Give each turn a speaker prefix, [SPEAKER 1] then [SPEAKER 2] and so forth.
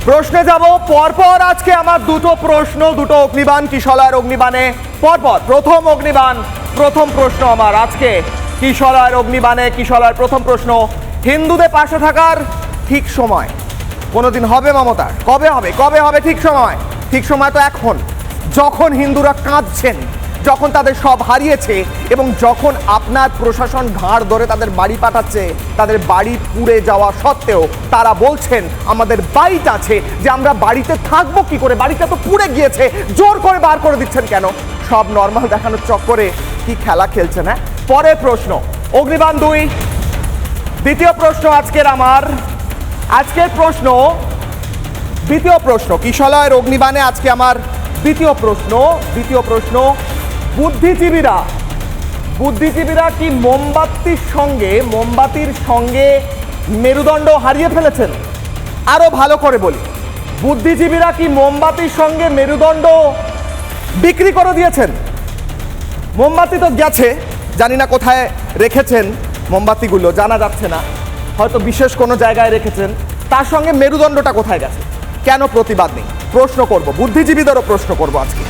[SPEAKER 1] প্রশ্নে যাব পরপর। আজকে আমার দুটো প্রশ্ন, দুটো অগ্নিবাণ, কিশলয়ের অগ্নিবাণে পরপর। প্রথম অগ্নিবাণ, প্রথম প্রশ্ন আমার আজকে কিশলয়ের অগ্নিবাণে। কিশলয়ের প্রথম প্রশ্ন, হিন্দুদের পাশে থাকার ঠিক সময় কোনোদিন হবে মমতার? কবে হবে? কবে হবে ঠিক সময়? ঠিক সময় তো এখন, যখন হিন্দুরা কাঁদছেন, যখন তাদের সব হারিয়েছে এবং যখন আপনার প্রশাসন ঘাড় ধরে তাদের বাড়ি পাঠাচ্ছে, তাদের বাড়ি পুড়ে যাওয়া সত্ত্বেও তারা বলছেন আমাদের বাইট আছে, যে আমরা বাড়িতে থাকবো কি করে, বাড়িটা তো পুড়ে গিয়েছে, জোর করে বার করে দিচ্ছেন কেন? সব নর্মাল দেখানোর চক্করে কি খেলা খেলছেন? হ্যাঁ, পরের প্রশ্ন, অগ্নিবাণ 2, দ্বিতীয় প্রশ্ন আজকের আমার। আজকের প্রশ্ন, দ্বিতীয় প্রশ্ন কিশলয়ের অগ্নিবাণে আজকে আমার দ্বিতীয় প্রশ্ন। দ্বিতীয় প্রশ্ন, বুদ্ধিজীবীরা কি মোমবাতির সঙ্গে মেরুদণ্ড হারিয়ে ফেলেছেন? আরো ভালো করে বলি, বুদ্ধিজীবীরা কি মোমবাতির সঙ্গে মেরুদণ্ড বিক্রি করে দিয়েছেন? মোমবাতি তো গেছে, জানি না কোথায় রেখেছেন মোমবাতিগুলো, জানা যাচ্ছে না, হয়তো বিশেষ কোনো জায়গায় রেখেছেন। তার সঙ্গে মেরুদণ্ডটা কোথায় গেছে? কেন প্রতিবাদ নেই? প্রশ্ন করব, বুদ্ধিজীবীদেরও প্রশ্ন করব আজকে।